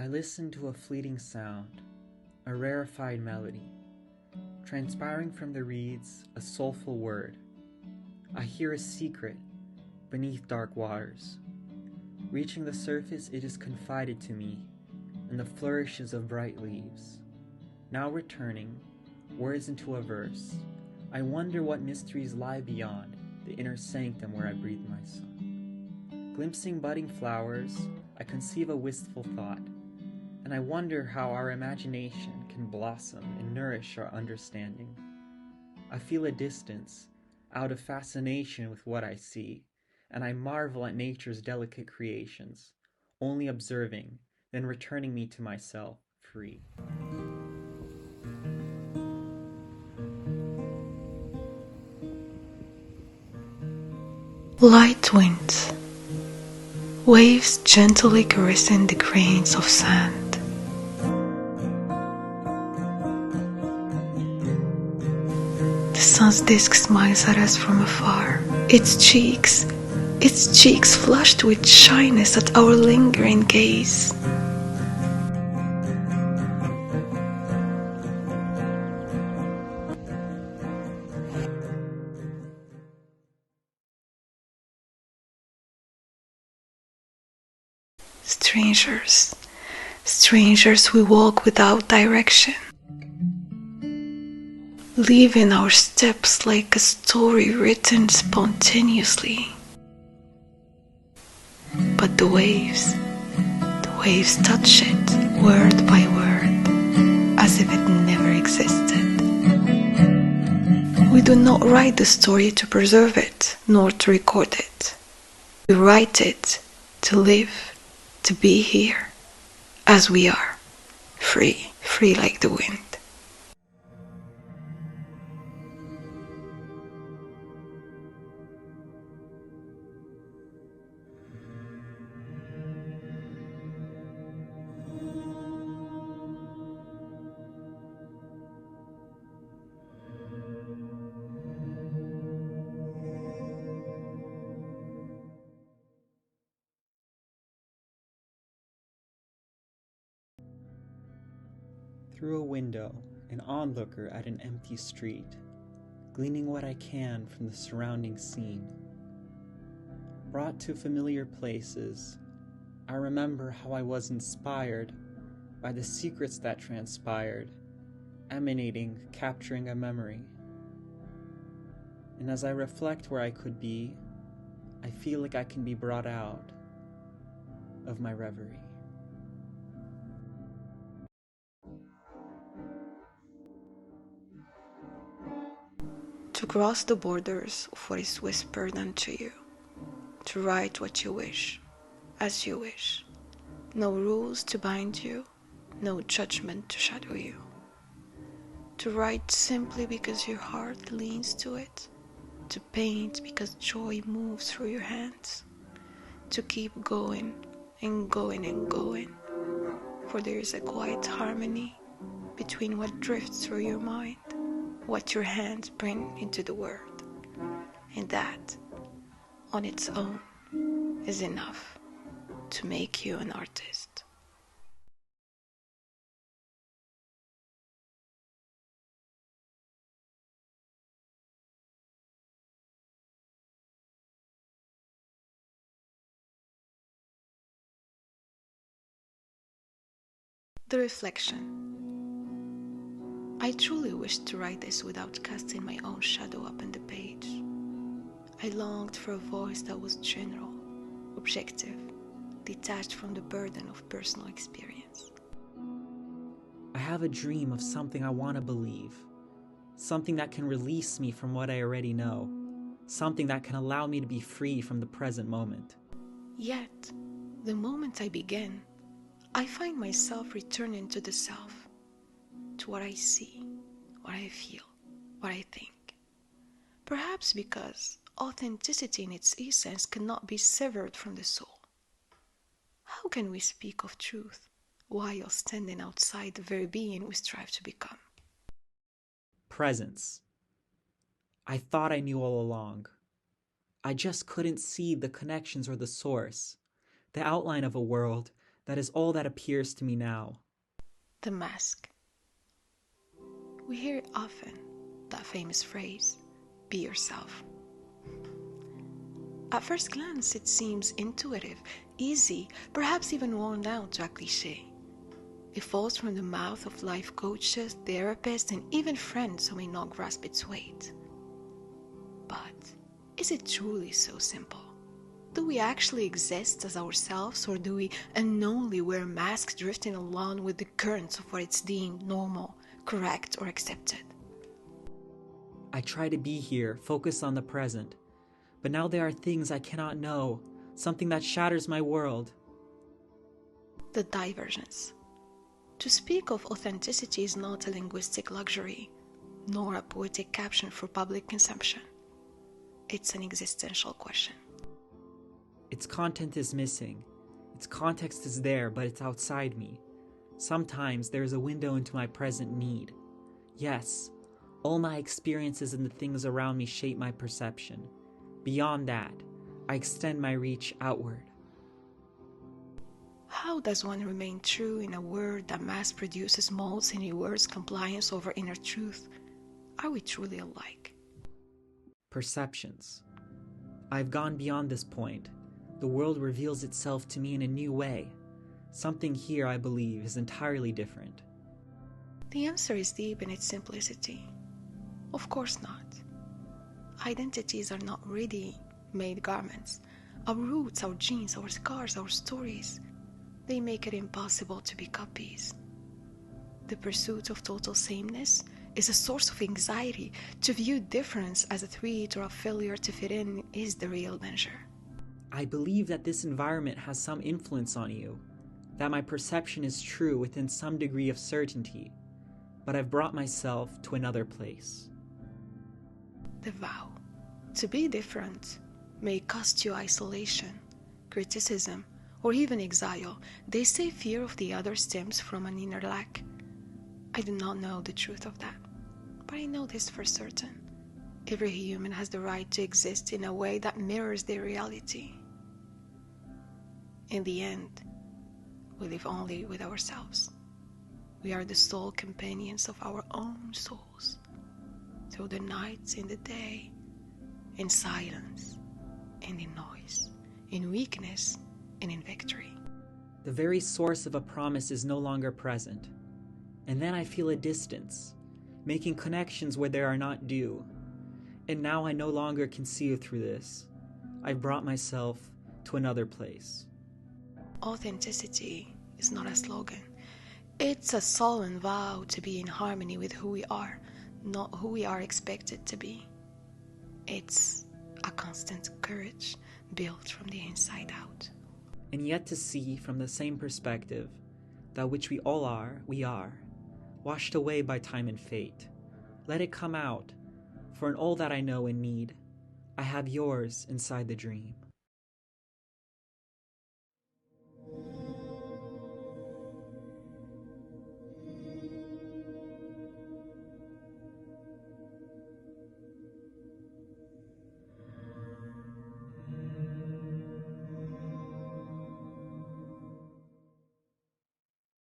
I listen to a fleeting sound, a rarefied melody, transpiring from the reeds, a soulful word. I hear a secret beneath dark waters. Reaching the surface, it is confided to me in the flourishes of bright leaves. Now returning, words into a verse, I wonder what mysteries lie beyond the inner sanctum where I breathe my song. Glimpsing budding flowers, I conceive a wistful thought, and I wonder how our imagination can blossom and nourish our understanding. I feel a distance, out of fascination with what I see, and I marvel at nature's delicate creations, only observing, then returning me to myself, free. Light winds, waves gently caressing the grains of sand. The sun's disk smiles at us from afar, its cheeks flushed with shyness at our lingering gaze. Strangers we walk without direction, leaving our steps like a story written spontaneously. But the waves touch it word by word, as if it never existed. We do not write the story to preserve it, nor to record it. We write it to live, to be here, as we are, free like the wind. Through a window, an onlooker at an empty street, gleaning what I can from the surrounding scene. Brought to familiar places, I remember how I was inspired by the secrets that transpired, emanating, capturing a memory. And as I reflect where I could be, I feel like I can be brought out of my reverie. To cross the borders of what is whispered unto you, to write what you wish, as you wish. No rules to bind you, no judgment to shadow you. To write simply because your heart leans to it, to paint because joy moves through your hands, to keep going and going and going, for there is a quiet harmony between what drifts through your mind, what your hands bring into the world, and that, on its own, is enough to make you an artist. The reflection. I truly wished to write this without casting my own shadow upon the page. I longed for a voice that was general, objective, detached from the burden of personal experience. I have a dream of something I want to believe, something that can release me from what I already know, something that can allow me to be free from the present moment. Yet, the moment I begin, I find myself returning to the self, to what I see, what I feel, what I think. Perhaps because authenticity in its essence cannot be severed from the soul. How can we speak of truth while standing outside the very being we strive to become? Presence. I thought I knew all along. I just couldn't see the connections or the source, the outline of a world That is all that appears to me now. The mask. We hear it often, that famous phrase, be yourself. At first glance, it seems intuitive, easy, perhaps even worn down to a cliché. It falls from the mouth of life coaches, therapists, and even friends who may not grasp its weight. But is it truly so simple? Do we actually exist as ourselves, or do we unknowingly wear masks drifting along with the currents of what is deemed normal, correct, or accepted? I try to be here, focus on the present. But now there are things I cannot know, something that shatters my world. The divergence. To speak of authenticity is not a linguistic luxury, nor a poetic caption for public consumption. It's an existential question. Its content is missing. Its context is there, but it's outside me. Sometimes there is a window into my present need. Yes, all my experiences and the things around me shape my perception. Beyond that, I extend my reach outward. How does one remain true in a world that mass-produces molds and rewards compliance over inner truth? Are we truly alike? Perceptions. I've gone beyond this point. The world reveals itself to me in a new way. Something here, I believe, is entirely different. The answer is deep in its simplicity. Of course not. Identities are not ready-made garments. Our roots, our genes, our scars, our stories, they make it impossible to be copies. The pursuit of total sameness is a source of anxiety. To view difference as a threat or a failure to fit in is the real danger. I believe that this environment has some influence on you, that my perception is true within some degree of certainty, but I've brought myself to another place. The vow. To be different may cost you isolation, criticism, or even exile. They say fear of the other stems from an inner lack. I do not know the truth of that, but I know this for certain. Every human has the right to exist in a way that mirrors their reality. In the end, we live only with ourselves. We are the sole companions of our own souls, through the nights, in the day, in silence, and in noise, in weakness, and in victory. The very source of a promise is no longer present, and then I feel a distance, making connections where there are not due. And now I no longer can see you through this. I've brought myself to another place. Authenticity is not a slogan. It's a solemn vow to be in harmony with who we are, not who we are expected to be. It's a constant courage built from the inside out. And yet to see from the same perspective, that which we all are, we are, washed away by time and fate. Let it come out, for in all that I know and need, I have yours inside the dream.